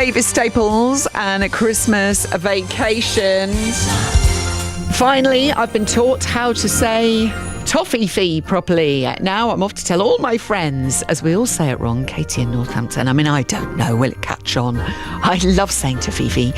Mavis Staples and Christmas vacations. Finally, I've been taught how to say toffee properly. Now I'm off to tell all my friends, as we all say it wrong, Katie in Northampton. I mean, I don't know, will it catch on? I love saying toffee.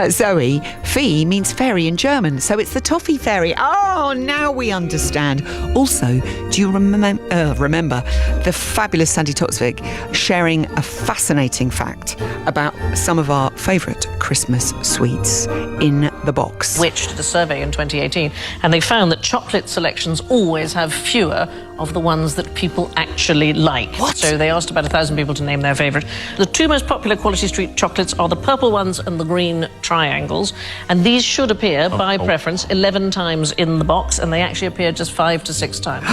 Zoe, fee means fairy in German, so it's the toffee fairy. Oh, now we understand. Also, do you remember the fabulous Sandy Toksvig sharing a fascinating fact about some of our favourite Christmas sweets in the box? Which did a survey in 2018, and they found that chocolate selections always have fewer of the ones that people actually like. What? So they asked about 1,000 people to name their favourite. The two most popular Quality Street chocolates are the purple ones and the green triangles, and these should appear by preference 11 times in the box, and they actually appear just 5 to 6 times.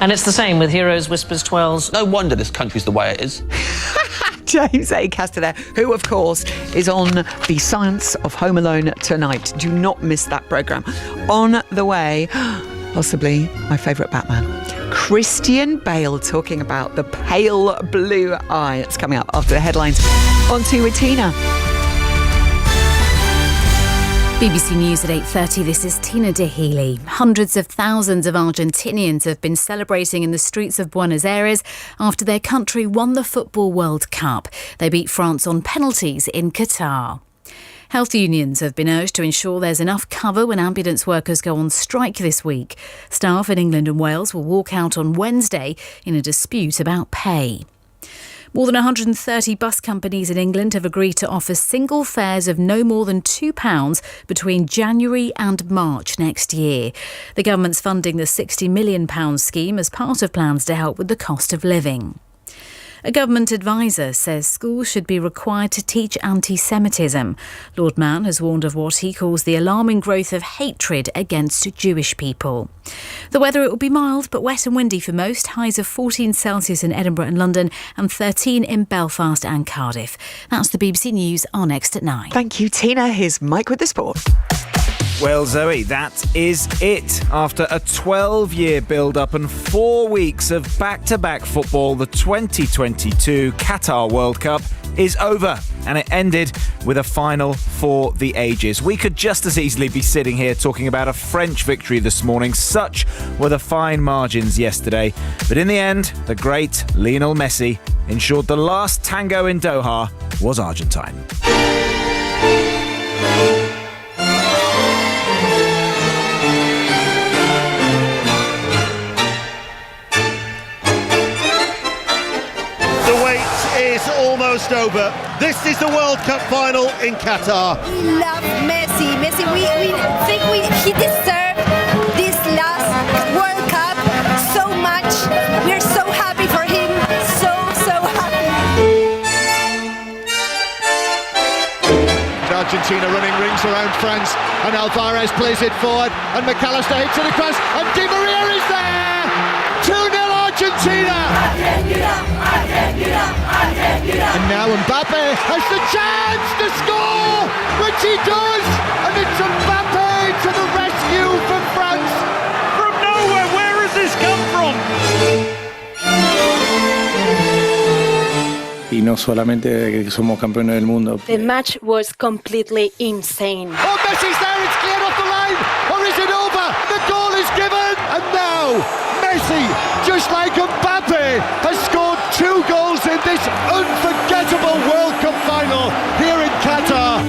And it's the same with Heroes, Whispers, Twirls. No wonder this country's the way it is. James Acaster there, who, of course, is on the Science of Home Alone tonight. Do not miss that programme. On the way, possibly my favourite Batman, Christian Bale, talking about the pale blue eye. It's coming up after the headlines. On to with Tina. BBC News at 8:30, this is Tina de Healy. Hundreds of thousands of Argentinians have been celebrating in the streets of Buenos Aires after their country won the Football World Cup. They beat France on penalties in Qatar. Health unions have been urged to ensure there's enough cover when ambulance workers go on strike this week. Staff in England and Wales will walk out on Wednesday in a dispute about pay. More than 130 bus companies in England have agreed to offer single fares of no more than £2 between January and March next year. The government's funding the £60 million scheme as part of plans to help with the cost of living. A government advisor says schools should be required to teach anti-Semitism. Lord Mann has warned of what he calls the alarming growth of hatred against Jewish people. The weather, it will be mild but wet and windy for most. Highs of 14 Celsius in Edinburgh and London and 13 in Belfast and Cardiff. That's the BBC News. Are next at 9. Thank you, Tina. Here's Mike with the sport. Well, Zoe, that is it. After a 12-year build-up and 4 weeks of back-to-back football, the 2022 Qatar World Cup is over, and it ended with a final for the ages. We could just as easily be sitting here talking about a French victory this morning. Such were the fine margins yesterday. But in the end, the great Lionel Messi ensured the last tango in Doha was Argentine. Almost over. This is the World Cup final in Qatar. We love Messi. We think he deserved this last World Cup so much. We're so happy for him. So happy. Argentina running rings around France, and Alvarez plays it forward, and McAllister hits it across, and Di Maria is there. 2-0 Argentina. And now Mbappe has the chance to score, which he does, and it's Mbappe to the rescue for France. From nowhere, where has this come from? Y no solamente que somos campeones del mundo. The match was completely insane. Oh, Messi's there, it's cleared off the line, or is it over? The goal is given, and now Messi, just like Mbappe, has scored 2 goals in this unforgettable World Cup final here in Qatar.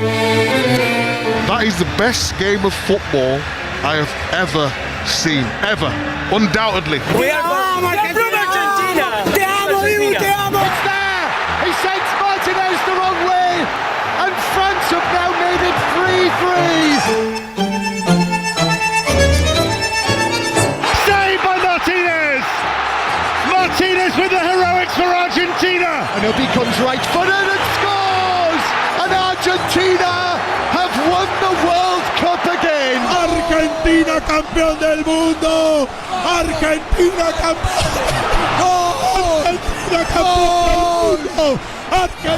That is the best game of football I have ever seen, ever, undoubtedly. We are from Argentina. Te amo, Dibu, te amo. It's there. He sends Martinez the wrong way, and France have now made it 3-3. Martinez with the heroics for Argentina. And he comes right-footed and scores. And Argentina have won the World Cup again. Argentina campeón del mundo. Argentina campeón. Argentina campeón del mundo.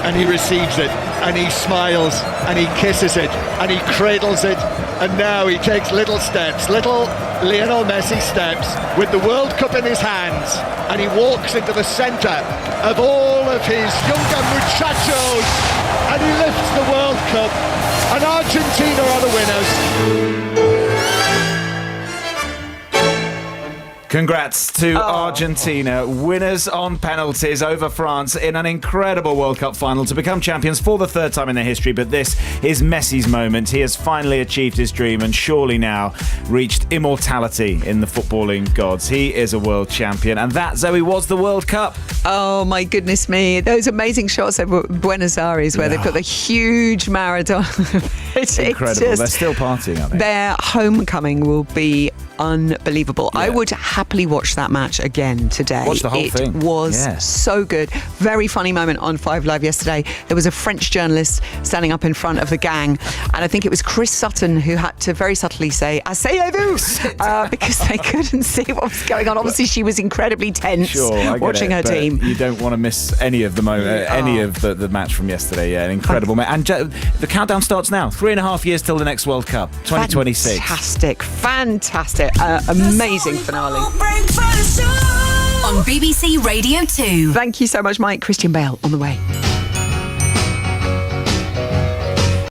And he receives it, and he smiles, and he kisses it, and he cradles it, and now he takes little steps, little Lionel Messi steps, with the World Cup in his hands, and he walks into the centre of all of his younger muchachos, and he lifts the World Cup, and Argentina are the winners. Congrats to Argentina, winners on penalties over France in an incredible World Cup final to become champions for the third time in their history. But this is Messi's moment. He has finally achieved his dream and surely now reached immortality in the footballing gods. He is a world champion, and that, Zoe, was the World Cup. Oh my goodness me. Those amazing shots over Buenos Aires where they've got the huge Maradona. It's incredible. They're still partying, aren't they? Their homecoming will be unbelievable. I would happily watch that match again today. Watch the whole thing. It was so good. Very funny moment on 5 Live yesterday. There was a French journalist standing up in front of the gang, and I think it was Chris Sutton who had to very subtly say, "Asseyez-vous," because they couldn't see what was going on. Obviously, she was incredibly tense watching her team. You don't want to miss any of the the match from yesterday. Yeah, an incredible match. And the countdown starts now. 3.5 years till the next World Cup, 2026. Fantastic. Amazing finale. On BBC Radio 2. Thank you so much, Mike. Christian Bale on the way.